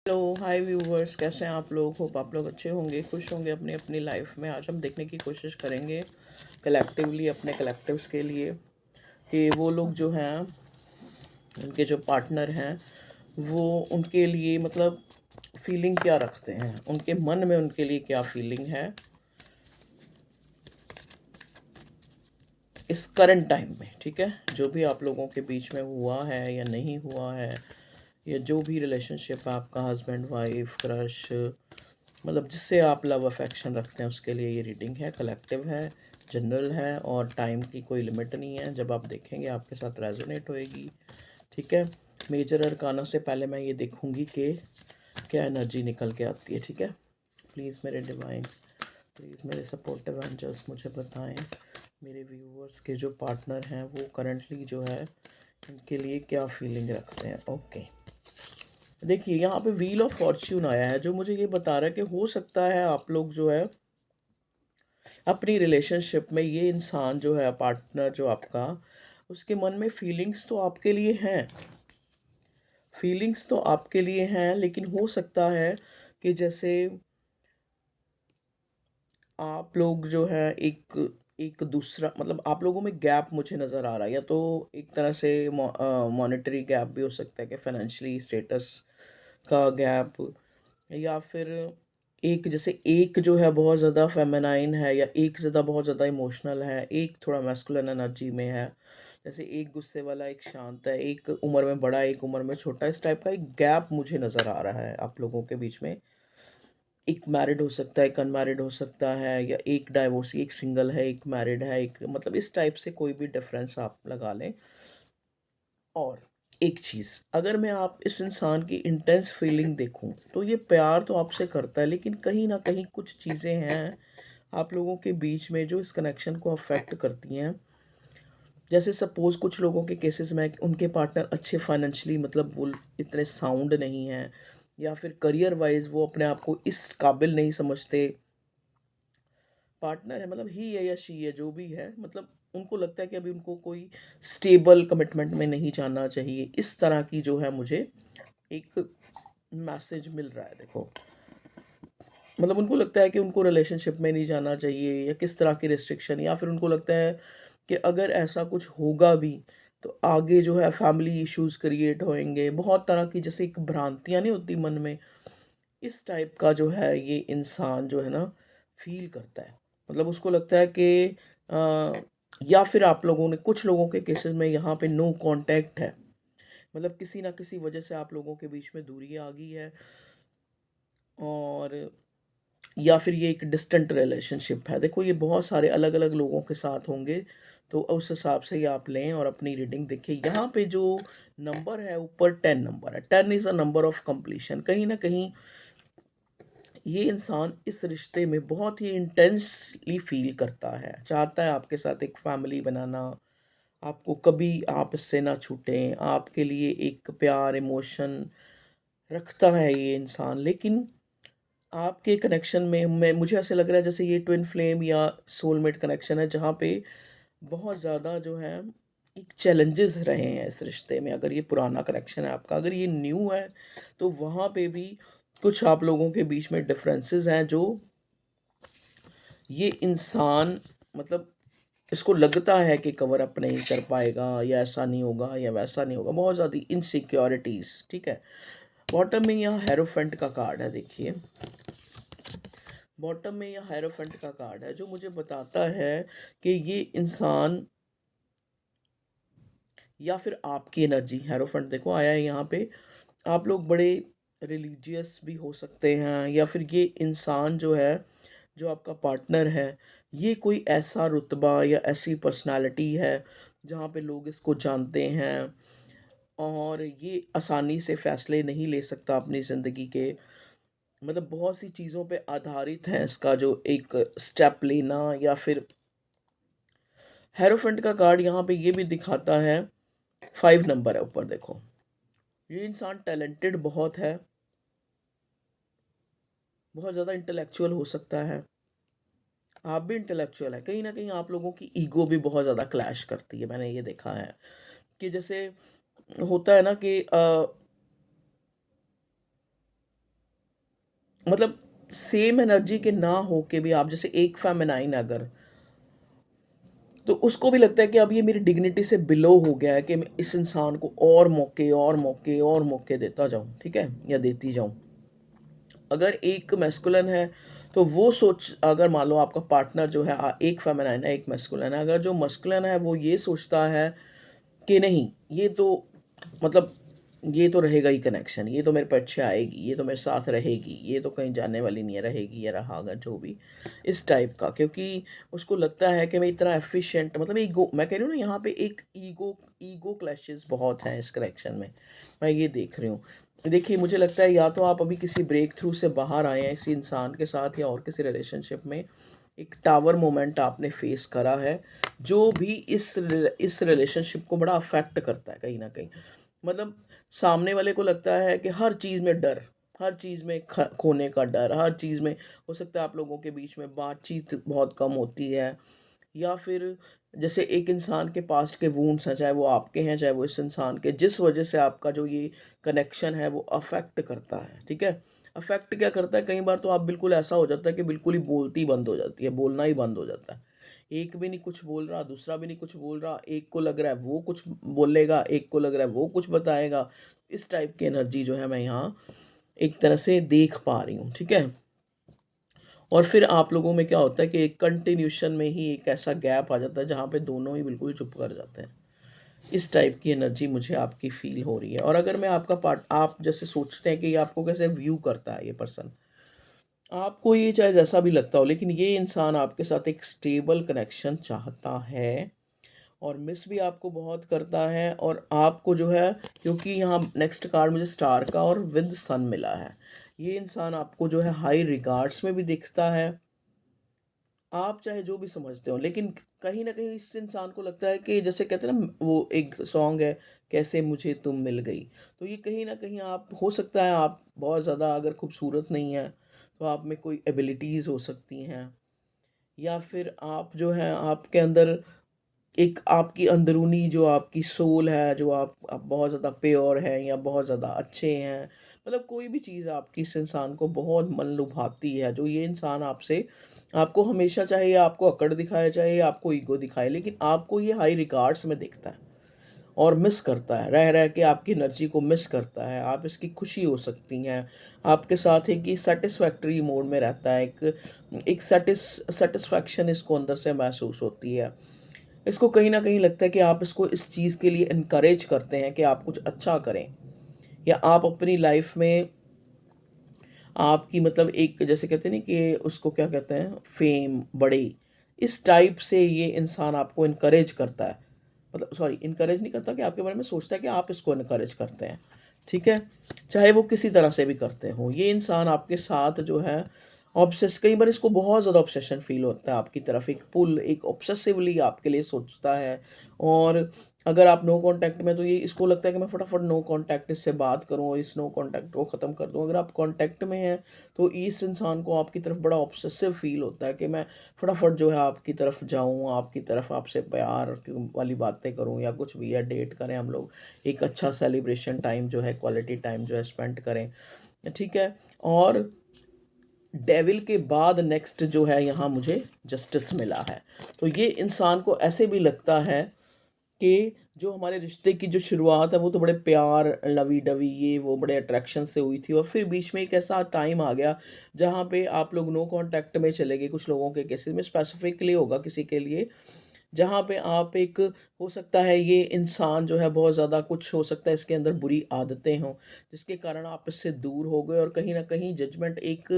Hello hi viewers, कैसे हैं आप लोग। होप आप लोग अच्छे होंगे, खुश होंगे अपनी अपनी लाइफ में। आज हम देखने की कोशिश करेंगे कलेक्टिवली अपने कलेक्टिव्स के लिए कि वो लोग जो हैं, उनके जो पार्टनर हैं, वो उनके लिए मतलब फीलिंग क्या रखते हैं, उनके मन में उनके लिए क्या फीलिंग है इस करंट टाइम में। ठीक है, जो भी आप लोगों के बीच में हुआ है या नहीं हुआ है, या जो भी रिलेशनशिप है आपका, हस्बैंड वाइफ क्रश, मतलब जिससे आप लव अफेक्शन रखते हैं, उसके लिए ये रीडिंग है। कलेक्टिव है, जनरल है, और टाइम की कोई लिमिट नहीं है। जब आप देखेंगे आपके साथ रेजोनेट होएगी। ठीक है, मेजर अरकाना से पहले मैं ये देखूंगी कि क्या एनर्जी निकल के आती है। ठीक है, प्लीज़ मेरे डिवाइन, प्लीज़ मेरे सपोर्टिव एंजल्स मुझे बताएं मेरे व्यूअर्स के जो पार्टनर हैं वो करंटली जो है इनके लिए क्या फीलिंग रखते हैं। ओके, देखिए यहाँ पे व्हील ऑफ फॉर्च्यून आया है, जो मुझे ये बता रहा है कि हो सकता है आप लोग जो है अपनी रिलेशनशिप में, ये इंसान जो है पार्टनर जो आपका, उसके मन में फीलिंग्स तो आपके लिए हैं, फीलिंग्स तो आपके लिए हैं, लेकिन हो सकता है कि जैसे आप लोग जो है एक एक दूसरा, मतलब आप लोगों में गैप मुझे नज़र आ रहा है, या तो एक तरह से मॉनेटरी गैप भी हो सकता है कि फाइनेंशियली स्टेटस का गैप, या फिर एक जैसे एक जो है बहुत ज़्यादा फेमिनाइन है, या एक ज़्यादा बहुत ज़्यादा इमोशनल है, एक थोड़ा मैस्कुलिन एनर्जी में है। जैसे एक गुस्से वाला, एक शांत है, एक उम्र में बड़ा, एक उम्र में छोटा। इस टाइप का एक गैप मुझे नज़र आ रहा है आप लोगों के बीच में। एक मैरिड हो सकता है, एक अनमैरिड हो सकता है, या एक डाइवोर्सी, एक सिंगल है, एक मैरिड है, एक मतलब इस टाइप से कोई भी डिफरेंस आप लगा लें। और एक चीज़, अगर मैं आप इस इंसान की इंटेंस फीलिंग देखूं, तो ये प्यार तो आपसे करता है, लेकिन कहीं ना कहीं कुछ चीज़ें हैं आप लोगों के बीच में जो इस कनेक्शन को अफेक्ट करती हैं। जैसे सपोज़ कुछ लोगों के केसेस में उनके पार्टनर अच्छे फाइनेंशियली, मतलब वो इतने साउंड नहीं हैं, या फिर करियर वाइज वो अपने आप को इस काबिल नहीं समझते। पार्टनर है, मतलब ही है या शी है, जो भी है, मतलब उनको लगता है कि अभी उनको कोई स्टेबल कमिटमेंट में नहीं जाना चाहिए। इस तरह की जो है मुझे एक मैसेज मिल रहा है। देखो, मतलब उनको लगता है कि उनको रिलेशनशिप में नहीं जाना चाहिए, या किस तरह की रिस्ट्रिक्शन, या फिर उनको लगता है कि अगर ऐसा कुछ होगा भी तो आगे जो है फैमिली इश्यूज क्रिएट होंगे। बहुत तरह की जैसे एक भ्रांतियां नहीं होती मन में, इस टाइप का जो है ये इंसान जो है ना फील करता है। मतलब उसको लगता है कि या फिर आप लोगों ने, कुछ लोगों के केसेस में यहाँ पे नो कांटेक्ट है, मतलब किसी ना किसी वजह से आप लोगों के बीच में दूरी आ गई है, और या फिर ये एक डिस्टेंट रिलेशनशिप है। देखो, ये बहुत सारे अलग अलग लोगों के साथ होंगे, तो उस हिसाब से ही आप लें और अपनी रीडिंग देखिए। यहाँ पे जो नंबर है ऊपर, 10 नंबर है। 10 is a number of completion. कहीं ना कहीं ये इंसान इस रिश्ते में बहुत ही इंटेंसली फील करता है, चाहता है आपके साथ एक फैमिली बनाना, आपको कभी आप इससे ना छूटें, आपके लिए एक प्यार इमोशन रखता है ये इंसान। लेकिन आपके कनेक्शन में मैं मुझे ऐसे लग रहा है जैसे ये ट्विन फ्लेम या सोलमेट कनेक्शन है, जहाँ पे बहुत ज़्यादा जो है एक चैलेंजेस रहे हैं इस रिश्ते में। अगर ये पुराना कनेक्शन है आपका, अगर ये न्यू है, तो वहाँ पे भी कुछ आप लोगों के बीच में डिफरेंसेस हैं, जो ये इंसान मतलब इसको लगता है कि कवर अप नहीं कर पाएगा, या ऐसा नहीं होगा या वैसा नहीं होगा। बहुत ज़्यादा इनसिक्योरिटीज़। ठीक है, बॉटम में यहाँ हेरोफेंट का कार्ड है। देखिए, बॉटम में यह हायरोफेंट का कार्ड है, जो मुझे बताता है कि ये इंसान, या फिर आपकी एनर्जी, हायरोफेंट देखो आया है यहाँ पे, आप लोग बड़े रिलीजियस भी हो सकते हैं, या फिर ये इंसान जो है, जो आपका पार्टनर है, ये कोई ऐसा रुतबा या ऐसी पर्सनालिटी है जहाँ पे लोग इसको जानते हैं, और ये आसानी से फैसले नहीं ले सकता अपनी ज़िंदगी के। मतलब बहुत सी चीज़ों पे आधारित है इसका जो एक स्टेप लेना, या फिर हेरोफेंट का कार्ड यहाँ पे ये भी दिखाता है, 5 नंबर है ऊपर देखो। ये इंसान टैलेंटेड बहुत है, बहुत ज़्यादा इंटेलेक्चुअल हो सकता है, आप भी इंटेलेक्चुअल है। कहीं ना कहीं आप लोगों की ईगो भी बहुत ज़्यादा क्लैश करती है। मैंने ये देखा है कि जैसे होता है ना कि मतलब सेम एनर्जी के ना हो के भी आप जैसे एक फेमिनाइन अगर, तो उसको भी लगता है कि अब ये मेरी डिग्निटी से बिलो हो गया है कि मैं इस इंसान को और मौके और मौके और मौके देता जाऊँ, ठीक है, या देती जाऊँ। अगर एक मैस्कुलिन है तो वो सोच, अगर मान लो आपका पार्टनर जो है एक फेमिनाइन है एक मैस्कुलिन है, अगर जो मस्कुलिन है वो ये सोचता है कि नहीं ये तो मतलब ये तो रहेगा ही कनेक्शन, ये तो मेरे पे अच्छे आएगी, ये तो मेरे साथ रहेगी, ये तो कहीं जाने वाली नहीं है, रहेगी या रहागा जो भी, इस टाइप का, क्योंकि उसको लगता है कि मैं इतना एफिशिएंट, मतलब ईगो, मैं कह रही हूँ ना यहाँ पे एक ईगो, ईगो क्लैशेस बहुत हैं इस कनेक्शन में, मैं ये देख रही हूँ। देखिए मुझे लगता है या तो आप अभी किसी ब्रेक थ्रू से बाहर आए हैं इसी इंसान के साथ या और किसी रिलेशनशिप में, एक टावर मोमेंट आपने फेस करा है जो भी इस रिलेशनशिप को बड़ा अफेक्ट करता है कहीं ना कहीं। मतलब सामने वाले को लगता है कि हर चीज़ में डर, हर चीज़ में खोने का डर, हर चीज़ में हो सकता है आप लोगों के बीच में बातचीत बहुत कम होती है, या फिर जैसे एक इंसान के पास्ट के वूंड्स हैं, चाहे वो आपके हैं चाहे वो इस इंसान के, जिस वजह से आपका जो ये कनेक्शन है वो अफेक्ट करता है, ठीक है। अफेक्ट क्या करता है, कई बार तो आप बिल्कुल ऐसा हो जाता है कि बिल्कुल ही बोलती बंद हो जाती है, बोलना ही बंद हो जाता है। एक भी नहीं कुछ बोल रहा, दूसरा भी नहीं कुछ बोल रहा, एक को लग रहा है वो कुछ बोलेगा, एक को लग रहा है वो कुछ बताएगा। इस टाइप की एनर्जी जो है मैं यहाँ एक तरह से देख पा रही हूँ, ठीक है। और फिर आप लोगों में क्या होता है कि एक कंटिन्यूशन में ही एक ऐसा गैप आ जाता है जहाँ पे दोनों ही बिल्कुल चुप कर जाते हैं। इस टाइप की एनर्जी मुझे आपकी फ़ील हो रही है। और अगर मैं आपका पार्ट, आप जैसे सोचते हैं कि ये आपको कैसे व्यू करता है ये पर्सन, आपको ये चाहे जैसा भी लगता हो, लेकिन ये इंसान आपके साथ एक स्टेबल कनेक्शन चाहता है और मिस भी आपको बहुत करता है। और आपको जो है, क्योंकि यहाँ नेक्स्ट कार्ड मुझे स्टार का और विद सन मिला है, ये इंसान आपको जो है हाई रिगार्ड्स में भी दिखता है, आप चाहे जो भी समझते हो, लेकिन कहीं न कहीं इस इंसान को लगता है कि जैसे कहते हैं ना, वो एक सॉन्ग है, कैसे मुझे तुम मिल गई। तो ये कहीं न कहीं, आप हो सकता है आप बहुत ज़्यादा अगर खूबसूरत नहीं हैं, तो आप में कोई एबिलिटीज़ हो सकती हैं, या फिर आप जो है आपके अंदर एक आपकी अंदरूनी जो आपकी सोल है, जो आप बहुत ज़्यादा प्योर हैं या बहुत ज़्यादा अच्छे हैं। मतलब कोई भी चीज़ आपकी इस इंसान को बहुत मन लुभाती है, जो ये इंसान आपसे, आपको हमेशा, चाहे ये आपको अकड़ दिखाए, चाहे ये आपको ईगो दिखाए, लेकिन आपको ये हाई रिगार्ड्स में देखता है और मिस करता है, रह रह के आपकी एनर्जी को मिस करता है। आप इसकी खुशी हो सकती हैं, आपके साथ एक ये सैटिस्फैक्टरी मोड में रहता है, एक सैटिस्फैक्शन इसको अंदर से महसूस होती है। इसको कहीं न कहीं लगता है कि आप इसको इस चीज़ के लिए एनकरेज करते हैं कि आप कुछ अच्छा करें, या आप अपनी लाइफ़ में आपकी, मतलब एक जैसे कहते हैं ना कि उसको क्या कहते हैं, फ़ेम, बड़े, इस टाइप से ये इंसान आपको एनकरेज करता है। मतलब सॉरी, एनकरेज नहीं करता, कि आपके बारे में सोचता है कि आप इसको एनकरेज करते हैं, ठीक है? चाहे वो किसी तरह से भी करते हों। ये इंसान आपके साथ जो है कई बार इसको बहुत ज़्यादा ऑब्सेशन फ़ील होता है आपकी तरफ, एक पुल, एक ऑब्सेसिवली आपके लिए सोचता है। और अगर आप नो कॉन्टैक्ट में, तो ये इसको लगता है कि मैं फटाफट नो कॉन्टैक्ट इससे बात करूँ और इस नो कॉन्टैक्ट को ख़त्म कर दूँ। अगर आप कॉन्टैक्ट में हैं, तो इस इंसान को आपकी तरफ बड़ा ऑब्सेसिव फ़ील होता है कि मैं फटाफट जो है आपकी तरफ जाऊँ, आपकी तरफ आपसे प्यार वाली बातें करूँ, या कुछ भी, या डेट करें हम लोग, एक अच्छा सेलिब्रेशन टाइम जो है, क्वालिटी टाइम जो है स्पेंड करें, ठीक है? और डेविल के बाद नेक्स्ट जो है यहाँ मुझे जस्टिस मिला है। तो ये इंसान को ऐसे भी लगता है कि जो हमारे रिश्ते की जो शुरुआत है वो तो बड़े प्यार, लवी-डवी, ये वो बड़े अट्रैक्शन से हुई थी, और फिर बीच में एक ऐसा टाइम आ गया जहाँ पे आप लोग नो कॉन्टैक्ट में चले गए। कुछ लोगों के केसेस में स्पेसिफिकली होगा किसी के लिए, जहाँ पे आप एक, हो सकता है ये इंसान जो है बहुत ज़्यादा, कुछ हो सकता है इसके अंदर बुरी आदतें हों, जिसके कारण आप इससे दूर हो गए, और कहीं न कहीं जजमेंट एक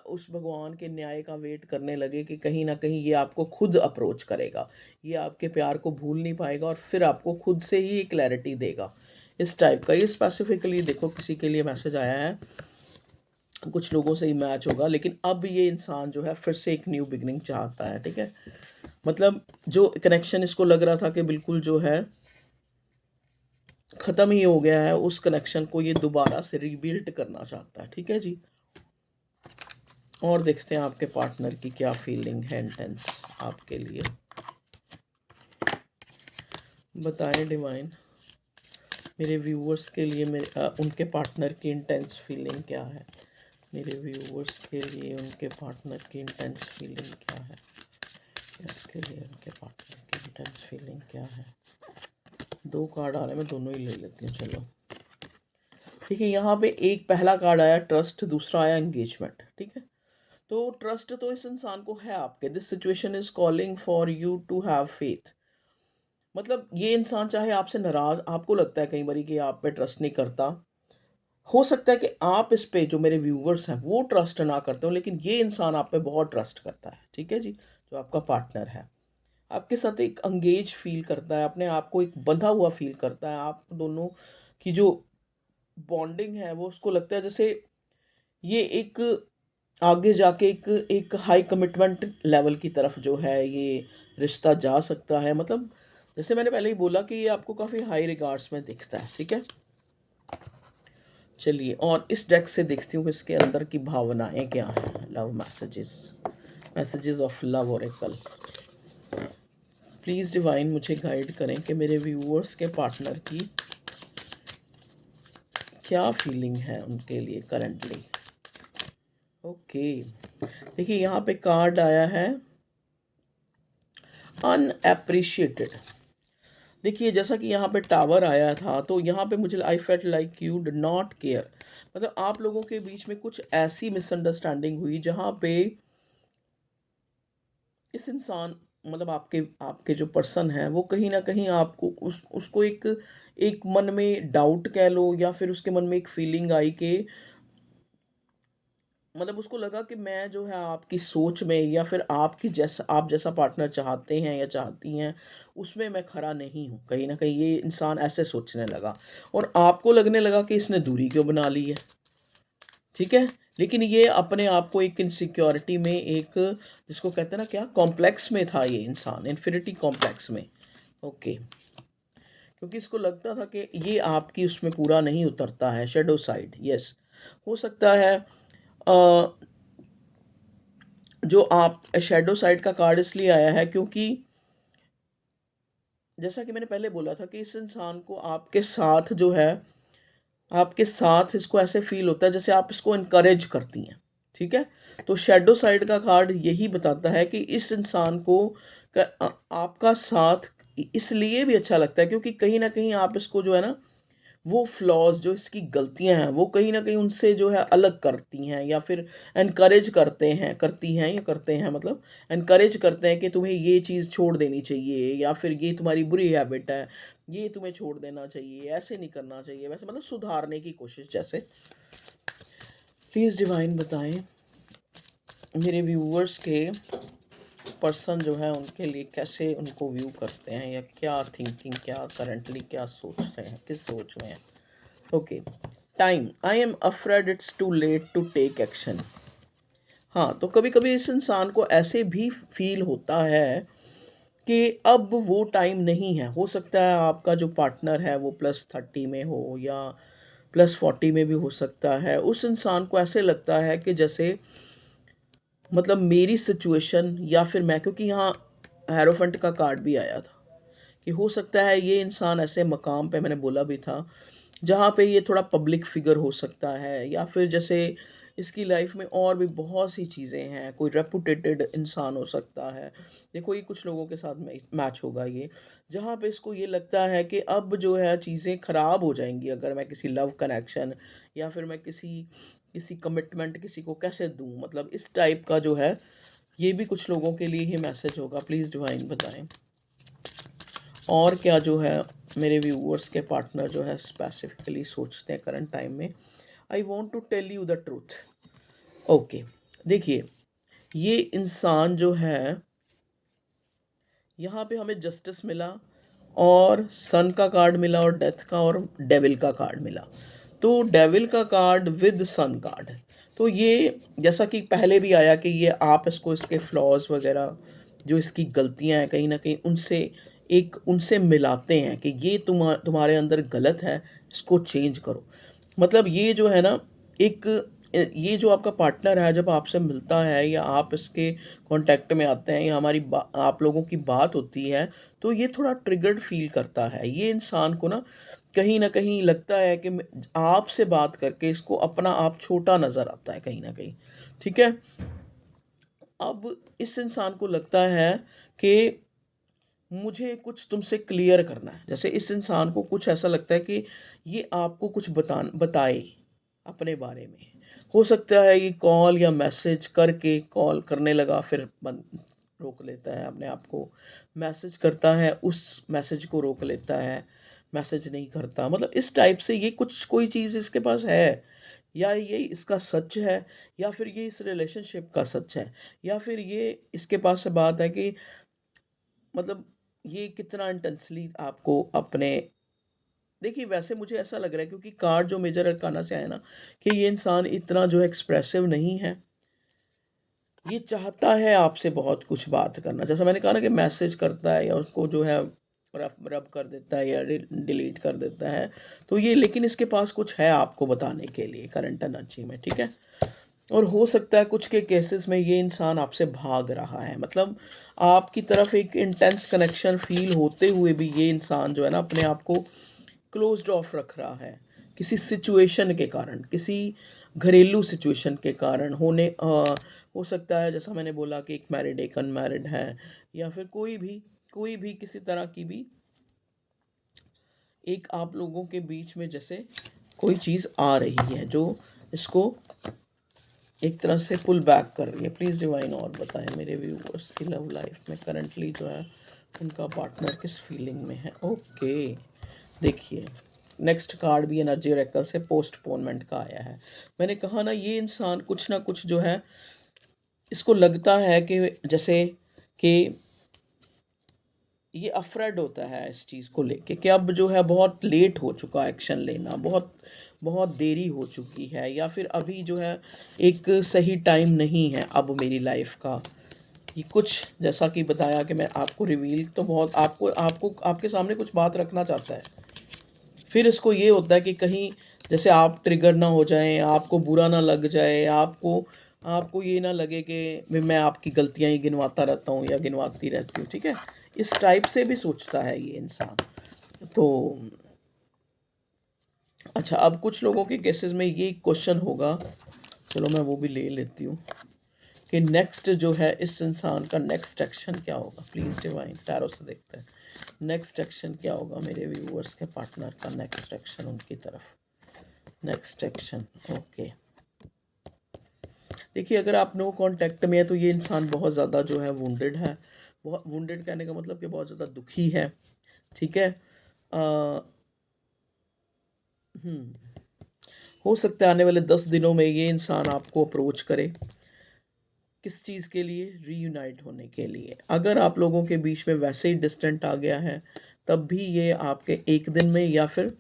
उस भगवान के न्याय का वेट करने लगे कि कहीं न कहीं ये आपको खुद अप्रोच करेगा। ये आपके प्यार को भूल नहीं पाएगा और फिर आपको खुद से ही क्लैरिटी देगा। इस टाइप का ये स्पेसिफिकली देखो किसी के लिए मैसेज आया है, कुछ लोगों से ही मैच होगा, लेकिन अब ये इंसान जो है फिर से एक न्यू बिगिनिंग चाहता है, ठीक है? मतलब जो कनेक्शन इसको लग रहा था कि बिल्कुल जो है ख़त्म ही हो गया है, उस कनेक्शन को ये दोबारा से रीबिल्ड करना चाहता है, ठीक है जी। और देखते हैं आपके पार्टनर की क्या फीलिंग है इंटेंस आपके लिए, बताएं डिवाइन। मेरे व्यूअर्स के लिए मेरे उनके पार्टनर की इंटेंस फीलिंग क्या है, मेरे व्यूवर्स के लिए उनके पार्टनर की इंटेंस फीलिंग क्या है? इसके लिए उनके पार्टनर की इंटेंस फीलिंग क्या है? 2 कार्ड आ रहे हैं, मैं दोनों ही ले लेती हूँ, चलो। ठीक है, यहाँ पे एक पहला कार्ड आया ट्रस्ट, दूसरा आया एंगेजमेंट, ठीक है? तो ट्रस्ट तो इस इंसान को है आपके, this situation is calling for you to have faith. मतलब ये इंसान चाहे आपसे नाराज़, आपको लगता है कई बारी कि आप पे ट्रस्ट नहीं करता, हो सकता है कि आप इस पे, जो मेरे व्यूवर्स हैं वो ट्रस्ट ना करते हो, लेकिन ये इंसान आप पे बहुत ट्रस्ट करता है, ठीक है जी? जो आपका पार्टनर है, आपके साथ एक एंगेज फ़ील करता है, अपने आप को एक बंधा हुआ फ़ील करता है। आप दोनों की जो बॉन्डिंग है वो उसको लगता है जैसे ये एक आगे जाके एक एक हाई कमिटमेंट लेवल की तरफ जो है ये रिश्ता जा सकता है। मतलब जैसे मैंने पहले ही बोला कि ये आपको काफ़ी हाई रिगार्ड्स में दिखता है, ठीक है? चलिए, और इस डेक से देखती हूँ कि इसके अंदर की भावनाएँ क्या हैं? Love messages, messages of love Oracle. Please divine मुझे गाइड करें कि मेरे व्यूअर्स के पार्टनर की क्या फीलिंग है उनके लिए करंटली। ओके, देखिए यहाँ पे कार्ड आया है अनएप्रिशिएटेड। देखिए जैसा कि यहाँ पे टावर आया था, तो यहाँ पे मुझे I felt like you did not care. मतलब आप लोगों के बीच में कुछ ऐसी मिसअंडरस्टैंडिंग हुई जहाँ पे इस इंसान, मतलब आपके आपके जो पर्सन है वो कहीं न कहीं आपको उसको एक एक मन में डाउट कह लो, या फिर उसके मन में एक फीलिंग आई कि मतलब उसको लगा कि मैं जो है आपकी सोच में, या फिर आपकी जैसा आप जैसा पार्टनर चाहते हैं या चाहती हैं, उसमें मैं खरा नहीं हूँ। कहीं न कहीं ये इंसान ऐसे सोचने लगा, और आपको लगने लगा कि इसने दूरी क्यों बना ली है, ठीक है? लेकिन ये अपने आप को एक इनसिक्योरिटी में, एक जिसको कहते हैं ना क्या, कॉम्प्लेक्स में था ये इंसान, इन्फिनिटी कॉम्प्लेक्स में। ओके, क्योंकि इसको लगता था कि ये आपकी उसमें पूरा नहीं उतरता है, शैडो साइड, यस। हो सकता है जो आप शैडो साइड का कार्ड इसलिए आया है क्योंकि जैसा कि मैंने पहले बोला था कि इस इंसान को आपके साथ जो है, आपके साथ इसको ऐसे फ़ील होता है जैसे आप इसको एनकरेज करती हैं, ठीक है? तो शैडो साइड का कार्ड यही बताता है कि इस इंसान को आपका साथ इसलिए भी अच्छा लगता है क्योंकि कहीं न कहीं आप इसको जो है ना, वो फ्लॉज़ जो इसकी गलतियाँ हैं, वो कहीं न कहीं उनसे जो है अलग करती हैं, या फिर एनकरेज करते हैं, करती हैं या करते हैं, मतलब एनकरेज करते हैं कि तुम्हें ये चीज़ छोड़ देनी चाहिए, या फिर ये तुम्हारी बुरी हैबिट है, ये तुम्हें छोड़ देना चाहिए, ऐसे नहीं करना चाहिए, वैसे मतलब सुधारने की कोशिश जैसे। प्लीज़ डिवाइन बताएँ मेरे व्यूअर्स के पर्सन जो है उनके लिए कैसे उनको व्यू करते हैं, या क्या थिंकिंग, क्या करंटली क्या सोच रहे हैं, किस सोच में हैं? Okay, time, I am afraid it's too late to take action. हाँ, तो कभी-कभी इस इंसान को ऐसे भी फ़ील होता है कि अब वो टाइम नहीं है। हो सकता है आपका जो पार्टनर है वो +30 में हो या +40 में भी हो सकता है। उस इंसान को ऐसे लगता है कि जैसे मतलब मेरी सिचुएशन, या फिर मैं, क्योंकि यहाँ हेरोफेंट का कार्ड भी आया था, कि हो सकता है ये इंसान ऐसे मकाम पे, मैंने बोला भी था, जहाँ पे ये थोड़ा पब्लिक फिगर हो सकता है, या फिर जैसे इसकी लाइफ में और भी बहुत सी चीज़ें हैं, कोई रेपुटेटेड इंसान हो सकता है। देखो ये कुछ लोगों के साथ मैच होगा ये, जहाँ पे इसको ये लगता है कि अब जो है चीज़ें ख़राब हो जाएँगी अगर मैं किसी लव कनेक्शन, या फिर मैं किसी किसी कमिटमेंट किसी को कैसे दूँ, मतलब इस टाइप का जो है, ये भी कुछ लोगों के लिए ही मैसेज होगा। प्लीज़ डिवाइन बताएँ। और क्या जो है मेरे व्यूअर्स के पार्टनर जो है स्पेसिफिकली सोचते हैं करंट टाइम में। I want to tell you the truth. Okay, देखिए ये इंसान जो है, यहाँ पे हमें जस्टिस मिला, और सन का कार्ड मिला, और डेथ का, और डेविल का कार्ड मिला। तो डेविल का कार्ड विद सन कार्ड, तो ये जैसा कि पहले भी आया कि ये आप इसको इसके फ्लॉज वगैरह, जो इसकी गलतियां हैं कहीं ना कहीं उनसे मिलाते हैं कि ये तुम्हारे अंदर गलत है, इसको चेंज करो। मतलब ये जो है ना, एक ये जो आपका पार्टनर है जब आपसे मिलता है, या आप इसके कांटेक्ट में आते हैं, या आप लोगों की बात होती है, तो ये थोड़ा ट्रिगर्ड फील करता है। ये इंसान को ना कहीं न कहीं लगता है कि मैं आपसे बात करके इसको अपना आप छोटा नज़र आता है कहीं न कहीं, ठीक है? अब इस इंसान को लगता है कि मुझे कुछ तुमसे क्लियर करना है। जैसे इस इंसान को कुछ ऐसा लगता है कि ये आपको कुछ बताए अपने बारे में। हो सकता है ये कॉल या मैसेज करके कॉल करने लगा फिर बंद रोक लेता है अपने आप को। मैसेज करता है उस मैसेज को रोक लेता है, मैसेज नहीं करता। मतलब इस टाइप से ये कुछ कोई चीज़ इसके पास है या ये इसका सच है या फिर ये इस रिलेशनशिप का सच है या फिर ये इसके पास से बात है कि मतलब ये कितना इंटेंसली आपको अपने देखिए वैसे मुझे ऐसा लग रहा है क्योंकि कार्ड जो मेजर अरकाना से आया ना कि ये इंसान इतना जो है एक्सप्रेसिव नहीं है। ये चाहता है आपसे बहुत कुछ बात करना। जैसा मैंने कहा ना कि मैसेज करता है या उसको जो है रब रब कर देता है या डिलीट कर देता है। तो ये लेकिन इसके पास कुछ है आपको बताने के लिए करंट एनर्जी में, ठीक है? और हो सकता है कुछ के केसेस में ये इंसान आपसे भाग रहा है मतलब आपकी तरफ एक इंटेंस कनेक्शन फील होते हुए भी ये इंसान जो है ना अपने आप को क्लोज्ड ऑफ रख रहा है किसी सिचुएशन के कारण किसी घरेलू सिचुएशन के कारण हो सकता है जैसा मैंने बोला कि एक मैरिड एक अनमैरिड है या फिर कोई भी किसी तरह की भी एक आप लोगों के बीच में जैसे कोई चीज़ आ रही है जो इसको एक तरह से पुल बैक कर रही है। प्लीज़ डिवाइन और बताएं मेरे व्यूअर्स की लव लाइफ में करंटली जो है उनका पार्टनर किस फीलिंग में है। ओके, देखिए नेक्स्ट कार्ड भी एनर्जी ऑरेकल से पोस्टपोनमेंट का आया है। मैंने कहा ना ये इंसान कुछ ना कुछ जो है इसको लगता है कि जैसे कि ये अफ्रेड होता है इस चीज़ को लेके कि अब जो है बहुत लेट हो चुका एक्शन लेना, बहुत बहुत देरी हो चुकी है या फिर अभी जो है एक सही टाइम नहीं है अब मेरी लाइफ का। ये कुछ जैसा कि बताया कि मैं आपको रिवील तो बहुत आपको आपको आपके सामने कुछ बात रखना चाहता है। फिर इसको ये होता है कि कहीं जैसे आप ट्रिगर ना हो जाएँ, आपको बुरा ना लग जाए, आपको आपको ये ना लगे कि मैं आपकी गलतियाँ ही गिनवाता रहता हूँ या गिनवाती रहती हूँ, ठीक है? इस टाइप से भी सोचता है ये इंसान। तो अच्छा अब कुछ लोगों के केसेस में ये क्वेश्चन होगा, चलो मैं वो भी ले लेती हूँ कि नेक्स्ट जो है इस इंसान का नेक्स्ट एक्शन क्या होगा? प्लीज़ डिवाइन टैरो से देखते हैं। नेक्स्ट एक्शन क्या होगा मेरे व्यूअर्स के पार्टनर का नेक्स्ट एक्शन उनकी तरफ? Next action okay. देखिए अगर आप नो कांटेक्ट में है तो ये इंसान बहुत ज़्यादा जो है वुंडेड है। बहुत वुंडेड कहने का मतलब कि बहुत ज़्यादा दुखी है, ठीक है? हुँ, हो सकता है आने वाले 10 दिनों में ये इंसान आपको अप्रोच करे। किस चीज़ के लिए? रीयूनाइट होने के लिए। अगर आप लोगों के बीच में वैसे ही डिस्टेंट आ गया है, तब भी ये आपके 1 दिन में या फिर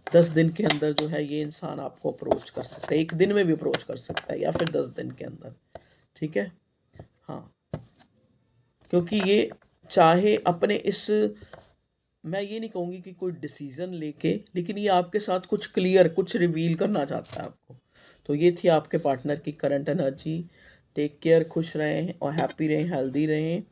10 दिन के अंदर जो है ये इंसान आपको अप्रोच कर सकता है। 1 दिन में भी अप्रोच कर सकता है या फिर 10 दिन के अंदर, ठीक है? हाँ, क्योंकि ये चाहे अपने इस मैं ये नहीं कहूँगी कि कोई डिसीज़न लेके लेकिन ये आपके साथ कुछ क्लियर कुछ रिवील करना चाहता है आपको। तो ये थी आपके पार्टनर की करंट एनर्जी। टेक केयर, खुश रहें और हैप्पी रहें, हेल्दी रहें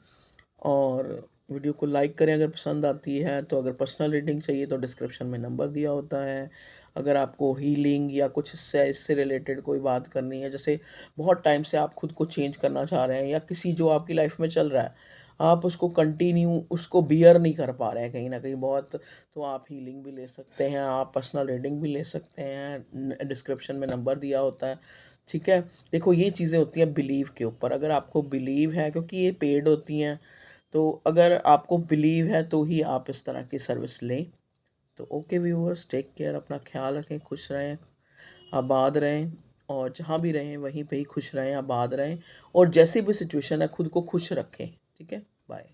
और वीडियो को लाइक करें अगर पसंद आती है। तो अगर पर्सनल रीडिंग चाहिए तो डिस्क्रिप्शन में नंबर दिया होता है। अगर आपको हीलिंग या कुछ इससे रिलेटेड कोई बात करनी है, जैसे बहुत टाइम से आप खुद को चेंज करना चाह रहे हैं या किसी जो आपकी लाइफ में चल रहा है, आप उसको कंटिन्यू उसको बियर नहीं कर पा रहे हैं कहीं न कहीं बहुत, तो आप हीलिंग भी ले सकते हैं, आप पर्सनल रीडिंग भी ले सकते हैं। डिस्क्रिप्शन में नंबर दिया होता है, ठीक है? देखो ये चीज़ें होती हैं बिलीव के ऊपर, अगर आपको बिलीव है क्योंकि ये पेड होती हैं, तो अगर आपको बिलीव है तो ही आप इस तरह की सर्विस लें। तो ओके व्यूअर्स, टेक केयर, अपना ख्याल रखें, खुश रहें, आबाद रहें और जहाँ भी रहें वहीं पे ही खुश रहें, आबाद रहें और जैसी भी सिचुएशन है खुद को खुश रखें, ठीक है? बाय।